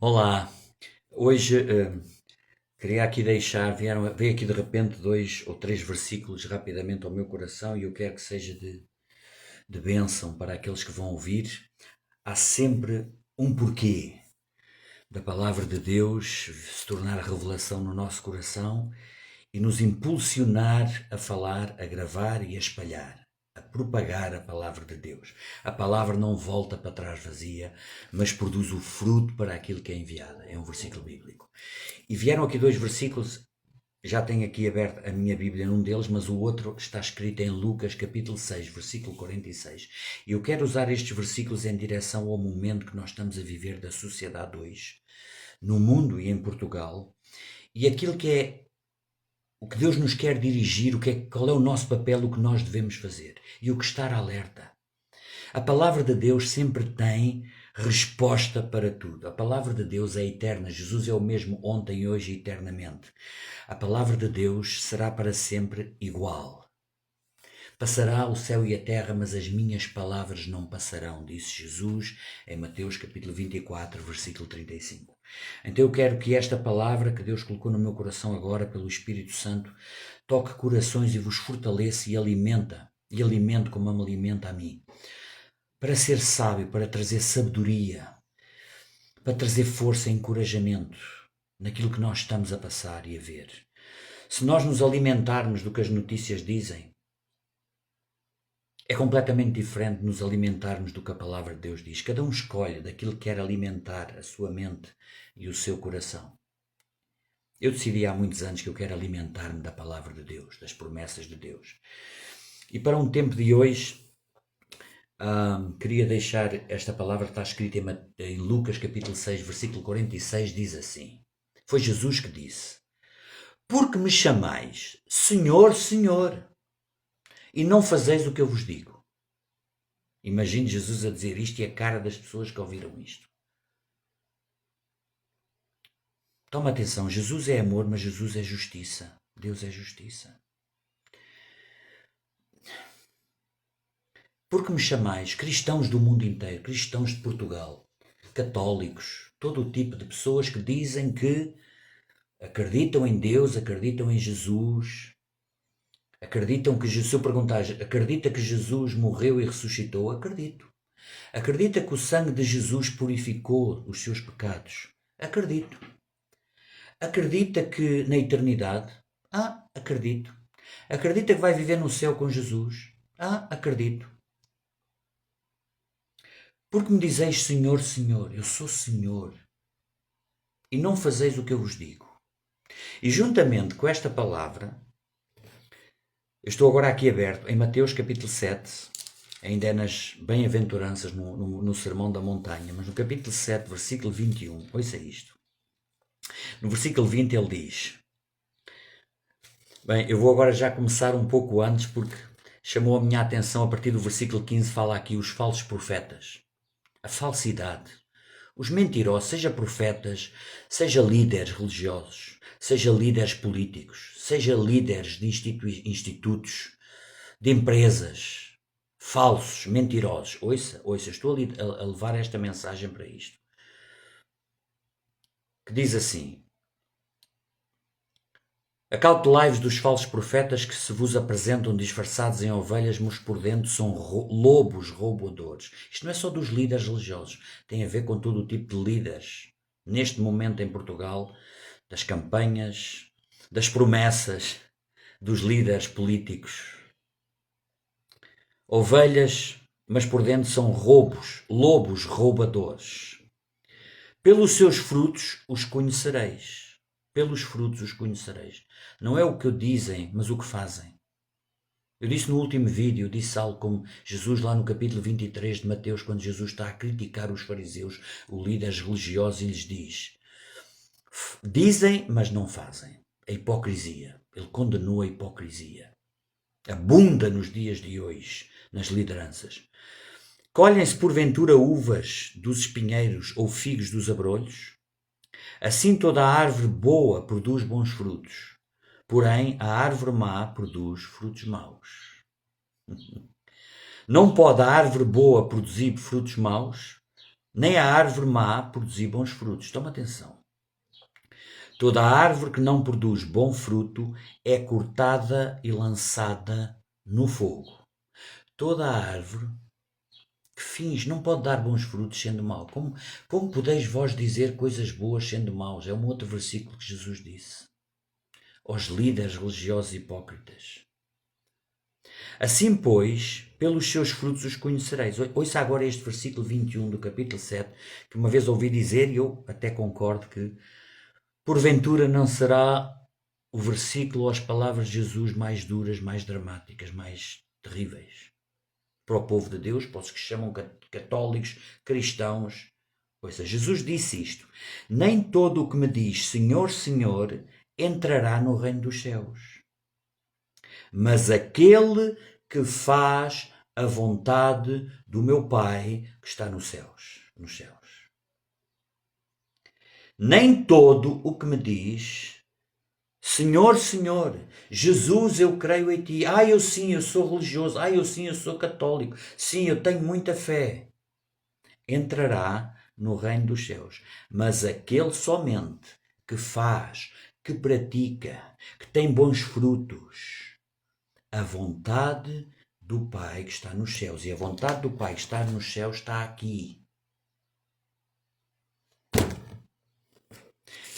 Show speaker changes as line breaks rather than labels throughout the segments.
Olá, hoje queria aqui deixar, veio aqui de repente dois ou três versículos rapidamente ao meu coração e eu quero que seja de bênção para aqueles que vão ouvir. Há sempre um porquê da palavra de Deus se tornar revelação no nosso coração e nos impulsionar a falar, a gravar e a espalhar, a propagar a palavra de Deus. A palavra não volta para trás vazia, mas produz o fruto para aquilo que é enviada. É um versículo bíblico. E vieram aqui dois versículos, já tenho aqui aberto a minha Bíblia num deles, mas o outro está escrito em Lucas capítulo 6, versículo 46. E eu quero usar estes versículos em direção ao momento que nós estamos a viver da sociedade hoje, no mundo e em Portugal, e aquilo que é o que Deus nos quer dirigir, qual é o nosso papel, o que nós devemos fazer e o que estar alerta. A palavra de Deus sempre tem resposta para tudo. A palavra de Deus é eterna. Jesus é o mesmo ontem, hoje e eternamente. A palavra de Deus será para sempre igual. Passará o céu e a terra, mas as minhas palavras não passarão, disse Jesus em Mateus capítulo 24, versículo 35. Então eu quero que esta palavra que Deus colocou no meu coração agora pelo Espírito Santo toque corações e vos fortaleça e alimente como me alimenta a mim. Para ser sábio, para trazer sabedoria, para trazer força e encorajamento naquilo que nós estamos a passar e a ver. Se nós nos alimentarmos do que as notícias dizem, é completamente diferente de nos alimentarmos do que a palavra de Deus diz. Cada um escolhe daquilo que quer alimentar a sua mente e o seu coração. Eu decidi há muitos anos que eu quero alimentar-me da palavra de Deus, das promessas de Deus. E para um tempo de hoje, queria deixar esta palavra que está escrita em Lucas capítulo 6, versículo 46, diz assim. Foi Jesus que disse: Porque me chamais Senhor, Senhor, e não fazeis o que eu vos digo. Imagine Jesus a dizer isto e a cara das pessoas que ouviram isto. Toma atenção, Jesus é amor, mas Jesus é justiça. Deus é justiça. Porque me chamais cristãos do mundo inteiro, cristãos de Portugal, católicos, todo o tipo de pessoas que dizem que acreditam em Deus, acreditam em Jesus, acreditam que, se eu perguntar, acredita que Jesus morreu e ressuscitou? Acredito. Acredita que o sangue de Jesus purificou os seus pecados? Acredito. Acredita que na eternidade? Acredito. Acredita que vai viver no céu com Jesus? Acredito. Porque me dizeis Senhor, Senhor, eu sou Senhor, e não fazeis o que eu vos digo. E juntamente com esta palavra, eu estou agora aqui aberto em Mateus capítulo 7, ainda é nas bem-aventuranças no Sermão da Montanha, mas no capítulo 7, versículo 21, ouça isto. No versículo 20 ele diz, bem, eu vou agora já começar um pouco antes porque chamou a minha atenção a partir do versículo 15, fala aqui os falsos profetas, a falsidade, os mentirosos, seja profetas, seja líderes religiosos, seja líderes políticos, seja líderes de institutos, de empresas, falsos, mentirosos. Ouça, estou a levar esta mensagem para isto. Que diz assim: Acautelai-vos dos falsos profetas que se vos apresentam disfarçados em ovelhas, mas por dentro são lobos roubadores. Isto não é só dos líderes religiosos, tem a ver com todo o tipo de líderes. Neste momento em Portugal, das campanhas, das promessas dos líderes políticos. Ovelhas, mas por dentro são lobos roubadores. Pelos seus frutos os conhecereis. Pelos frutos os conhecereis. Não é o que dizem, mas o que fazem. Eu disse no último vídeo, eu disse algo como Jesus lá no capítulo 23 de Mateus, quando Jesus está a criticar os fariseus, os líderes religiosos, e lhes diz: dizem, mas não fazem. A hipocrisia. Ele condenou a hipocrisia. Abunda nos dias de hoje, nas lideranças. Colhem-se porventura uvas dos espinheiros ou figos dos abrolhos? Assim toda a árvore boa produz bons frutos, porém a árvore má produz frutos maus. Não pode a árvore boa produzir frutos maus, nem a árvore má produzir bons frutos. Toma atenção. Toda árvore que não produz bom fruto é cortada e lançada no fogo. Toda árvore que finge não pode dar bons frutos sendo mau. Como podeis vós dizer coisas boas sendo maus? É um outro versículo que Jesus disse aos líderes religiosos hipócritas. Assim, pois, pelos seus frutos os conhecereis. Ouça agora este versículo 21 do capítulo 7, que uma vez ouvi dizer, e eu até concordo que, porventura, não será o versículo ou as palavras de Jesus mais duras, mais dramáticas, mais terríveis para o povo de Deus, para os que se chamam católicos, cristãos. Ouça, Jesus disse isto: nem todo o que me diz Senhor, Senhor entrará no reino dos céus, mas aquele que faz a vontade do meu Pai que está nos céus. Nem todo o que me diz Senhor, Senhor, Jesus, eu creio em ti. Eu sim, eu sou religioso. Eu sim, eu sou católico. Sim, eu tenho muita fé. Entrará no reino dos céus. Mas aquele somente que faz, que pratica, que tem bons frutos, a vontade do Pai que está nos céus. E a vontade do Pai que está nos céus está aqui.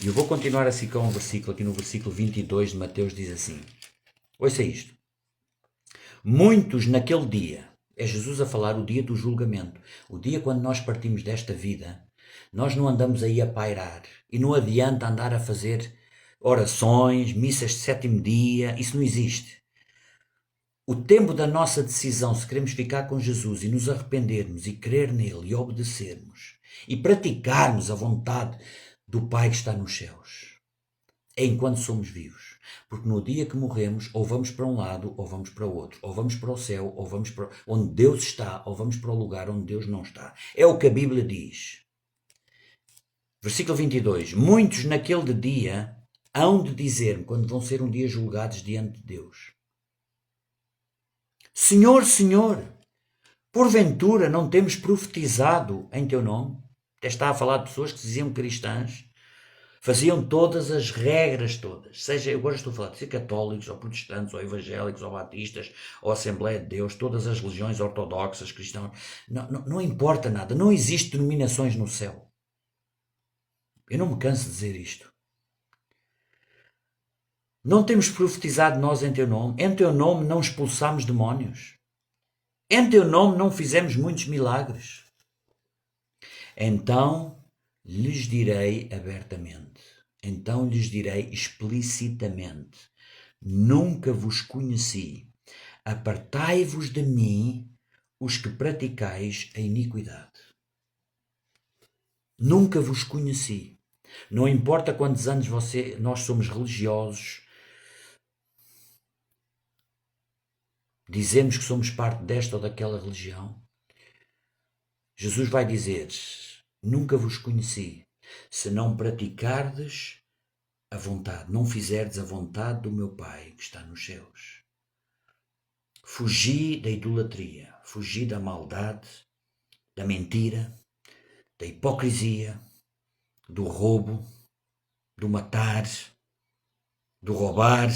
E eu vou continuar assim com um versículo, aqui no versículo 22 de Mateus, diz assim. Ouça isto. Muitos naquele dia, é Jesus a falar o dia do julgamento, o dia quando nós partimos desta vida, nós não andamos aí a pairar e não adianta andar a fazer orações, missas de sétimo dia, isso não existe. O tempo da nossa decisão, se queremos ficar com Jesus e nos arrependermos e crer nele e obedecermos e praticarmos a vontade do Pai que está nos céus, é enquanto somos vivos. Porque no dia que morremos, ou vamos para um lado, ou vamos para o outro. Ou vamos para o céu, ou vamos para onde Deus está, ou vamos para o lugar onde Deus não está. É o que a Bíblia diz. Versículo 22. Muitos naquele dia hão de dizer-me, quando vão ser um dia julgados diante de Deus: Senhor, Senhor, porventura não temos profetizado em teu nome? Até está a falar de pessoas que se diziam cristãs, faziam todas as regras todas, seja, eu agora estou a falar de ser católicos, ou protestantes, ou evangélicos, ou batistas, ou Assembleia de Deus, todas as religiões ortodoxas, cristãs, não importa nada, não existe denominações no céu. Eu não me canso de dizer isto. Não temos profetizado nós em teu nome, em teu nome não expulsamos demónios, em teu nome não fizemos muitos milagres. Então lhes direi abertamente, então lhes direi explicitamente: nunca vos conheci, apartai-vos de mim, os que praticais a iniquidade. Nunca vos conheci. Não importa quantos anos nós somos religiosos, dizemos que somos parte desta ou daquela religião, Jesus vai dizer: nunca vos conheci, se não praticardes a vontade, não fizerdes a vontade do meu Pai que está nos céus. Fugi da idolatria, fugi da maldade, da mentira, da hipocrisia, do roubo, do matar, do roubar,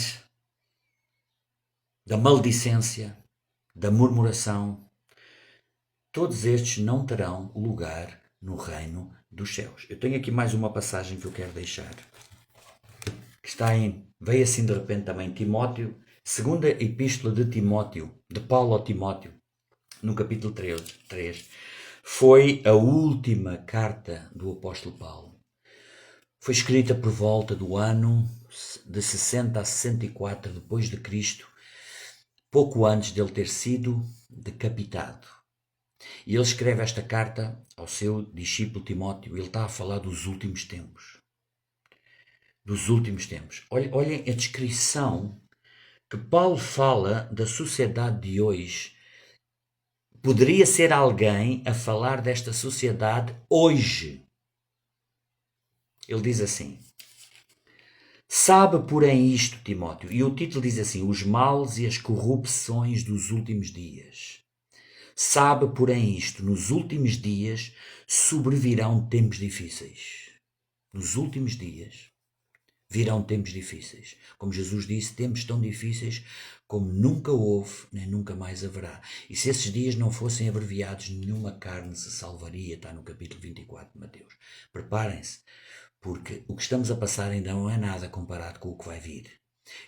da maldicência, da murmuração. Todos estes não terão lugar no reino dos céus. Eu tenho aqui mais uma passagem que eu quero deixar, que veio assim de repente também, Timóteo, segunda epístola de Timóteo, de Paulo a Timóteo, no capítulo 3, foi a última carta do apóstolo Paulo. Foi escrita por volta do ano de 60 a 64 depois de Cristo, pouco antes dele ter sido decapitado. E ele escreve esta carta ao seu discípulo Timóteo. Ele está a falar dos últimos tempos. Dos últimos tempos. Olhem a descrição que Paulo fala da sociedade de hoje. Poderia ser alguém a falar desta sociedade hoje. Ele diz assim: sabe, porém, isto, Timóteo, e o título diz assim: os males e as corrupções dos últimos dias. Sabe, porém, isto, nos últimos dias sobrevirão tempos difíceis. Nos últimos dias virão tempos difíceis. Como Jesus disse, tempos tão difíceis como nunca houve, nem nunca mais haverá. E se esses dias não fossem abreviados, nenhuma carne se salvaria, está no capítulo 24 de Mateus. Preparem-se, porque o que estamos a passar ainda não é nada comparado com o que vai vir.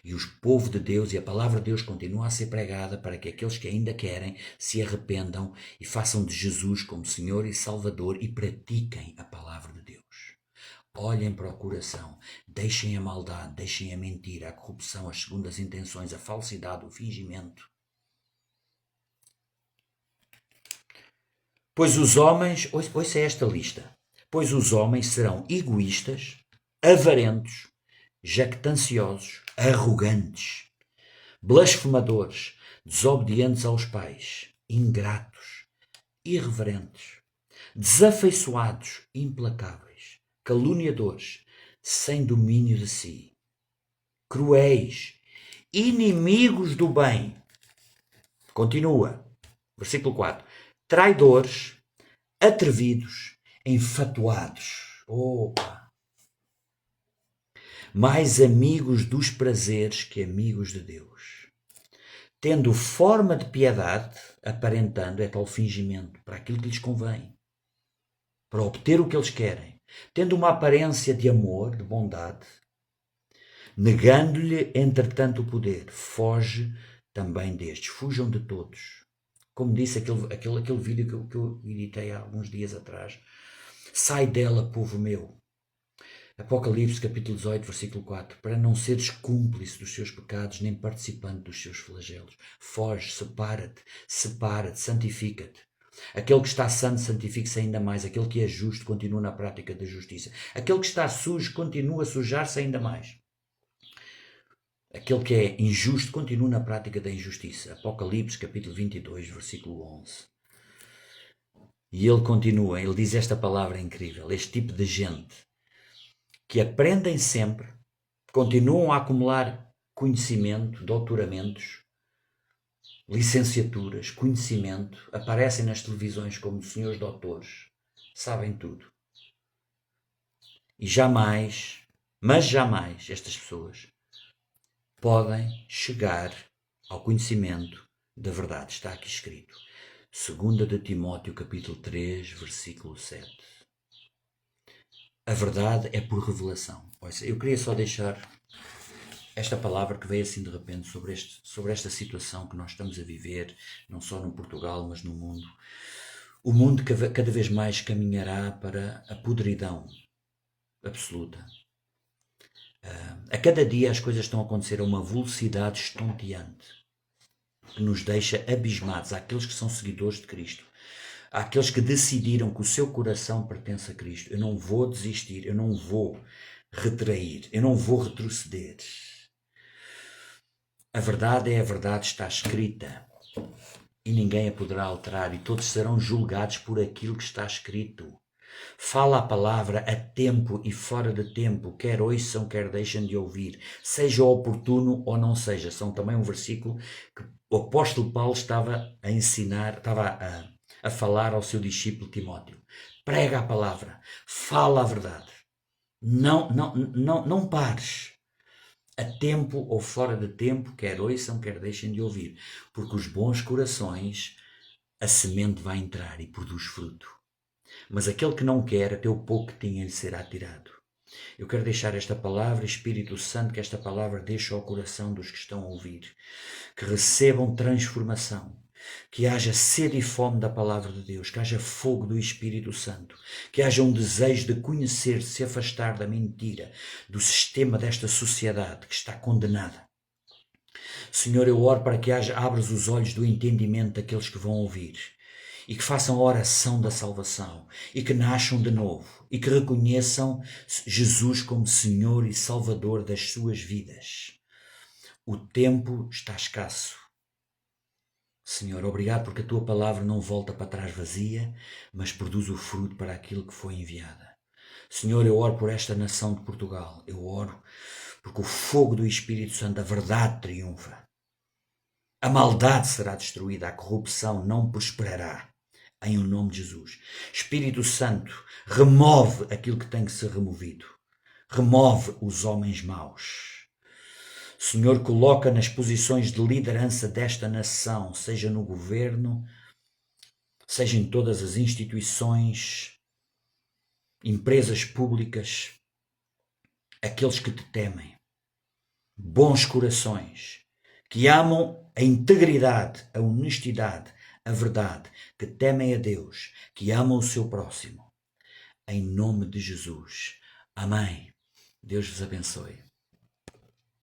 E o povo de Deus e a palavra de Deus continua a ser pregada para que aqueles que ainda querem se arrependam e façam de Jesus como Senhor e Salvador e pratiquem a palavra de Deus. Olhem para o coração, deixem a maldade, deixem a mentira, a corrupção, as segundas intenções, a falsidade, o fingimento. Pois os homens, ouça esta lista, pois os homens serão egoístas, avarentos, jactanciosos, arrogantes, blasfemadores, desobedientes aos pais, ingratos, irreverentes, desafeiçoados, implacáveis, caluniadores, sem domínio de si, cruéis, inimigos do bem. Continua, versículo 4. Traidores, atrevidos, enfatuados. Opa! Mais amigos dos prazeres que amigos de Deus. Tendo forma de piedade, aparentando, é tal fingimento, para aquilo que lhes convém, para obter o que eles querem. Tendo uma aparência de amor, de bondade, negando-lhe, entretanto, o poder. Foge também destes. Fujam de todos. Como disse aquele vídeo que eu editei há alguns dias atrás. Sai dela, povo meu. Apocalipse, capítulo 18, versículo 4. Para não seres cúmplice dos seus pecados, nem participante dos seus flagelos. Foge, separa-te, santifica-te. Aquele que está santo, santifique-se ainda mais. Aquele que é justo, continua na prática da justiça. Aquele que está sujo, continua a sujar-se ainda mais. Aquele que é injusto, continua na prática da injustiça. Apocalipse, capítulo 22, versículo 11. E ele continua, ele diz esta palavra incrível. Este tipo de gente que aprendem sempre, continuam a acumular conhecimento, doutoramentos, licenciaturas, conhecimento, aparecem nas televisões como senhores doutores, sabem tudo. E jamais, mas jamais, estas pessoas podem chegar ao conhecimento da verdade. Está aqui escrito. 2 de Timóteo, capítulo 3, versículo 7. A verdade é por revelação. Eu queria só deixar esta palavra que veio assim de repente sobre esta situação que nós estamos a viver, não só no Portugal, mas no mundo. O mundo cada vez mais caminhará para a podridão absoluta. A cada dia as coisas estão a acontecer a uma velocidade estonteante que nos deixa abismados. Àqueles que são seguidores de Cristo, àqueles que decidiram que o seu coração pertence a Cristo. Eu não vou desistir, eu não vou retrair, eu não vou retroceder. A verdade é a verdade, está escrita e ninguém a poderá alterar e todos serão julgados por aquilo que está escrito. Fala a palavra a tempo e fora de tempo, quer ouçam, quer deixem de ouvir, seja oportuno ou não seja. São também um versículo que o apóstolo Paulo estava a ensinar, estava a falar ao seu discípulo Timóteo. Prega a palavra, fala a verdade, não pares, a tempo ou fora de tempo, quer ouçam, quer deixem de ouvir, porque os bons corações, a semente vai entrar e produz fruto. Mas aquele que não quer, até o pouco que tinha lhe será tirado. Eu quero deixar esta palavra, Espírito Santo, que esta palavra deixe ao coração dos que estão a ouvir, que recebam transformação, que haja sede e fome da palavra de Deus, que haja fogo do Espírito Santo, que haja um desejo de conhecer, de se afastar da mentira, do sistema desta sociedade que está condenada. Senhor, eu oro para que abras os olhos do entendimento daqueles que vão ouvir e que façam a oração da salvação e que nasçam de novo e que reconheçam Jesus como Senhor e Salvador das suas vidas. O tempo está escasso. Senhor, obrigado porque a tua palavra não volta para trás vazia, mas produz o fruto para aquilo que foi enviada. Senhor, eu oro por esta nação de Portugal. Eu oro porque o fogo do Espírito Santo, a verdade triunfa. A maldade será destruída, a corrupção não prosperará. Em o nome de Jesus. Espírito Santo, remove aquilo que tem que ser removido. Remove os homens maus. Senhor, coloca nas posições de liderança desta nação, seja no governo, seja em todas as instituições, empresas públicas, aqueles que te temem, bons corações, que amam a integridade, a honestidade, a verdade, que temem a Deus, que amam o seu próximo. Em nome de Jesus. Amém. Deus vos abençoe.